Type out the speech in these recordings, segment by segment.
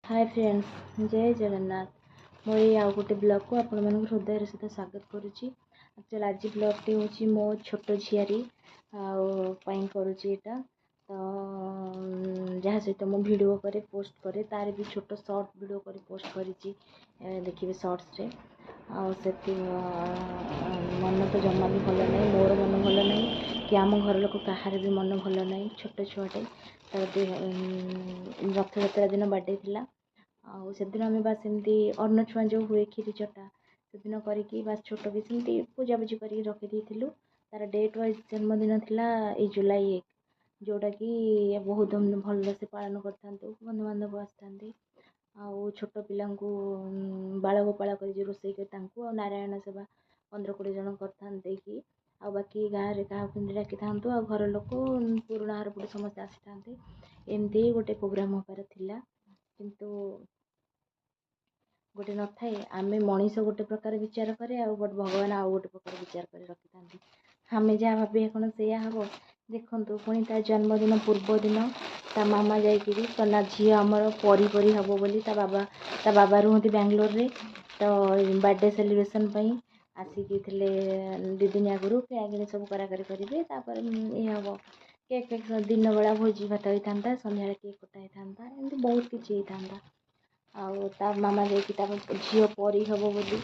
Hi friends, जय जगन्नाथ। मोर ये आउ गोटे ब्लॉग को आपण मानक हृदय सहित स्वागत करुच्ची। एक्चुअली आज ब्लॉग टी हूँ मो छोट झियारी करुच्ची एटा तो जहाँ सहित मो वीडियो करे पोस्ट करे तार भी छोट शॉर्ट वीडियो करे पोस्ट करी देखिए शॉर्ट्स रे से मन तो जमा भी भल ना मोर मन भल ना कि आम घर लोक कहार भी मन भल ना छोट छुआटे रथ यात्रा दिन बर्थडे थिला से दिन आम बास एमती अन्न छुआ जो हुए खीरी चटा से दिन करके बास छोट भी सेमती पूजापूजी कर रखी तार डेट वाइज जन्मदिन थिला जुलाई 1 जोटा कि बहुत भल से पालन करता बंधुबांधव आसता छोट पिला बाल गोपाल कर रोसे कर नारायण सेवा 15-20 जन करते बाकी गाँव में क्या डाकी था घर लोक पुराणा हरपटे समस्त आसी था एमती गोटे प्रोग्राम होबार थिला किंतु गोटे न थाए आम मनीष गोटे प्रकार विचार करे बट भगवान आउ गोटे प्रकार विचार कर रखी था आम जहाँ भावे कौन से हम देखु पुणी ता जन्मदिन पूर्व दिन ता मामा जाकि तो ना झी आमर परी परी हम बोली ता बाबा रुहति बेंगलोर रे तो बर्थडे सेलिब्रेशन आसिकी थे दु दिन आगु क्या सब कराकरी करेंगे ये हम केक फेक दिन बेला भोजी भात होता सन्ध्या केक कटा होता एमती बहुत किसी होता मामा जाकि झील परी हम बोली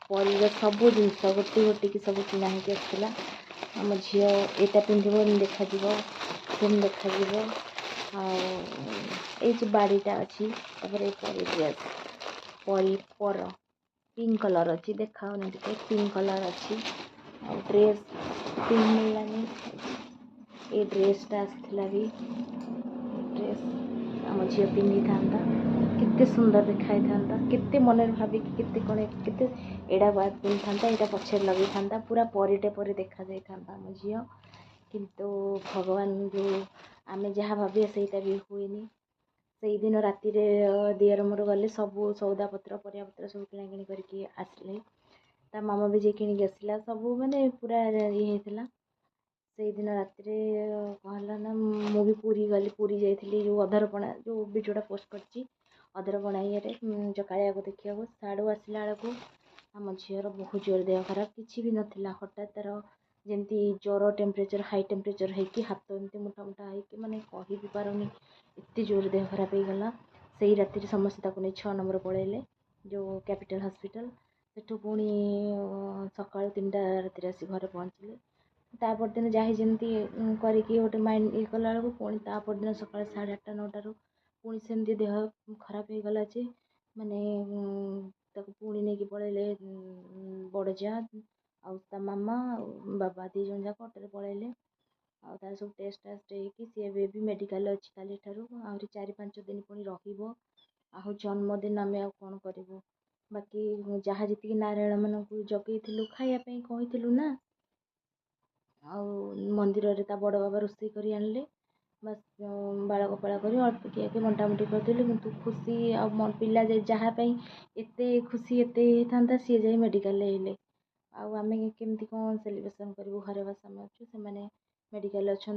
परी सब जिन गोटी गोटी की सब किना आसला आम झील यहाँ पिंधब देखा फिल्म देखा ये बाड़ीटा अच्छी परी ड्रेस परी पर पिंक कलर अच्छी देखा पिंक कलर अच्छी ड्रेस पिंक मिलानी ये ड्रेसटा आसला भी ड्रेस आम झील पिंधि था केते सुंदर देखाई था केते मन भाविक केते कौन केते एड़ा बाद पिंधि था यहाँ पछे लगे था पूरा परीटे परी देखा जाता आम झील किंतु भगवान जो आम जहाँ भाविया सेटा भी हुएनी से दिन राति दियर मोर गले सब सौदा पत्र परिया पत्र सब किणाकिणी करके आसले ता मामा भी जे किणिक आसला सब माने पूरा ये होता से दिन राति कहला ना मुझे पूरी गली पूरी जाइली जो अधरपणा जो वीडियोटा पोस्ट करची अधरपणा ये जकाया को देखा साड़ू आसला बेलू आम झीर बहुत जोर देह खराब किसी भी नाला हठात तार जमी ज्वर टेम्परेचर हाई टेम्परेचर होगी हाथ एमती मुठा मुठा होगी माने कही भी पारुनी एत जोर देह खराब हो गला से राति समस्त नहीं 6 नंबर पलैले जो कैपिटल हॉस्पिटल सेठू पुणी सका 3टा राति आसी घर पहुँचले तापर दिन जहाँ जमी करके गोटे माइंड ये कला बेलू पुणी तापर दिन सका 8:30 9टारू पुणी सेमती देह खराब हो गला जे माने पुणी नहीं पलैले बड़ जा आ मामा बाबा 2 जन जाक अटोरे पलैले तार सब टेस्ट टास्ट होगी सी भी मेडिकल अच्छी काली ठारू आहरी 4-5 दिन पुणी रहा जन्मदिन आम कौन करूँ बाकी जहाँ जी नारायण मान जगेलु खायापी कहीलु ना मंदिर रे ता बड़ बाबा रोसे कर आनले बस बाल गोपाल कर अल्प किए बंटाबंटी करदेलु किंतु खुशी पिला जहाँपाई एत खुशी एत था सी जाए मेडिकल ले आम केमती कौन सेलिब्रेशन करूँ घरे बस आम अच्छु से मेडिकल अच्छा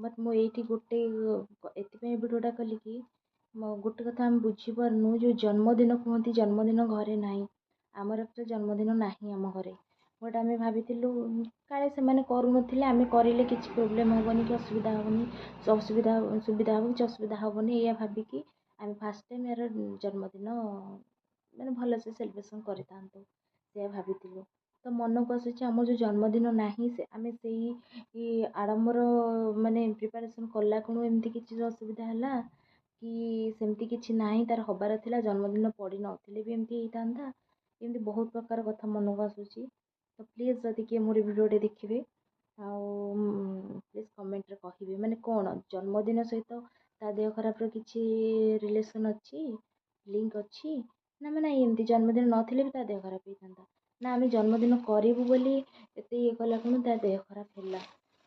बट मुझे गोटे ये भिडियोटा कली कि गोटे कथा आम बुझीपारनु जो जन्मदिन कहते जन्मदिन घरे ना आमर तो जन्मदिन ना आम घरे बट आम भाभी काले से करूनथिले आम करें कि प्रोब्लेम हेनी कि असुविधा हेनी असुविधा सुविधा हम कि असुविधा हेनी या भाविकी आम फास्ट टाइम यार जन्मदिन मैंने भल से सेलिब्रेशन करता से भाभी तो मन को आसूँ आम जो जन्मदिन ना से आम से आडम्बर माने प्रिपारेसन कला कणु एमती किसी असुविधा है कि सेमती किसी ना तार हबार थिला जन्मदिन पड़ी नथिले भी एमती होता एमती बहुत प्रकार कथा मन को आसूँ तो प्लीज जदि किए मोर भिडियोटे देखिए प्लीज कमेंट रे कहिबे माने कौन जन्मदिन सहित ता देह खराब किसी रिलेशन अच्छी लिंक अच्छी ना माने एमती जन्मदिन नथिले भी ता देह खराब होता ना आम जन्मदिन करूँ बोली एत ये कला कणु ता देह खराब है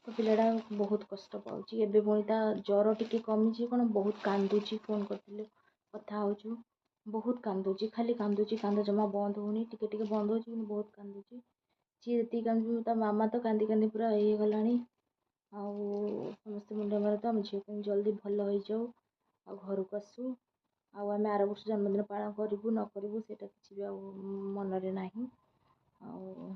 तो पिलाटा बहुत कष्ट पाँच एवं पुणी ता ज्वर टी कमी कौन बहुत कांदुची फोन करते कथा हो बहुत कांदुची खाली कांदुची कांद जमा बंद होनी टिके बंद हो बहुत कांदुची सी जी कांदू ता मामा तो कांदी कांदी पूरा ये गलानी ଆଉ ସମସ୍ତେ ମୁଣ୍ଡ ମାରନ୍ତୁ ଆମ ଝିଅ କେମିତି ଜଲ୍ଦି ଭଲ ହେଇଯାଉ ଆଉ ଘରକୁ ଆସୁ ଆଉ ଆମେ ଆର ବର୍ଷ ଜନ୍ମଦିନ ପାଳନ କରିବୁ ନ କରିବୁ ସେଇଟା କିଛି ବି ଆଉ ମନରେ ନାହିଁ। ଆଉ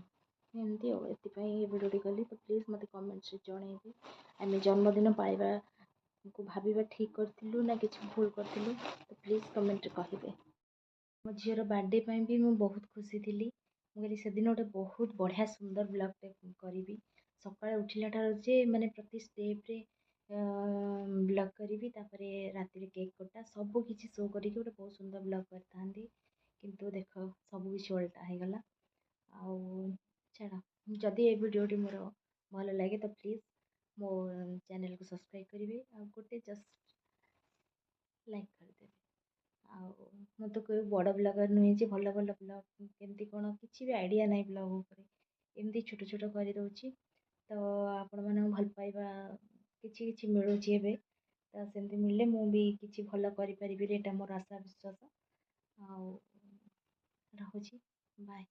ଏମିତି ଆଉ ଏଥିପାଇଁ ଏ ଭିଡ଼ିଓଟି କଲି। ତ ପ୍ଲିଜ୍ ମୋତେ କମେଣ୍ଟରେ ଜଣେଇବେ ଆମେ ଜନ୍ମଦିନ ପାଳିବାକୁ ଭାବିବା ଠିକ୍ କରିଥିଲୁ ନା କିଛି ଭୁଲ କରିଥିଲୁ। ତ ପ୍ଲିଜ୍ କମେଣ୍ଟରେ କହିବେ। ମୋ ଝିଅର ବାର୍ଥଡ଼େ ପାଇଁ ବି ମୁଁ ବହୁତ ଖୁସି ଥିଲି। ମୁଁ କହିଲି ସେଦିନ ଗୋଟେ ବହୁତ ବଢ଼ିଆ ସୁନ୍ଦର ବ୍ଲଗ୍ଟେ କରିବି। ସକାଳେ ଉଠିଲା ଠାରୁ ଯେ ମାନେ ପ୍ରତି ଷ୍ଟେପ୍ରେ ବ୍ଲଗ୍ କରିବି, ତାପରେ ରାତିରେ କେକ୍ କଟା ସବୁ କିଛି ଶୋ କରିକି ଗୋଟେ ବହୁତ ସୁନ୍ଦର ବ୍ଲଗ୍ କରିଥାନ୍ତି। କିନ୍ତୁ ଦେଖ ସବୁ କିଛି ଓଲଟା ହେଇଗଲା। ଆଉ ଛାଡ଼, ଯଦି ଏ ଭିଡ଼ିଓଟି ମୋର ଭଲ ଲାଗେ ତ ପ୍ଲିଜ୍ ମୋ ଚ୍ୟାନେଲକୁ ସବସ୍କ୍ରାଇବ୍ କରିବେ ଆଉ ଗୋଟେ ଜଷ୍ଟ ଲାଇକ୍ କରିଦେବେ। ଆଉ ମୁଁ ତ କେବେ ବଡ଼ ବ୍ଲଗର୍ ନୁହେଁ ଯେ ଭଲ ଭଲ ବ୍ଲଗ୍ କେମିତି କ'ଣ କିଛି ବି ଆଇଡ଼ିଆ ନାହିଁ ବ୍ଲଗ୍ ଉପରେ। ଏମିତି ଛୋଟ ଛୋଟ କରିଦେଉଛି। ତ ଆପଣମାନଙ୍କ ଭଲ ପାଇବା କିଛି କିଛି ମିଳୁଛି ଏବେ। ତ ସେମିତି ମିଳିଲେ ମୁଁ ବି କିଛି ଭଲ କରିପାରିବି ଏଇଟା ମୋର ଆଶା ବିଶ୍ୱାସ। ଆଉ ରହୁଛି, ବାଏ।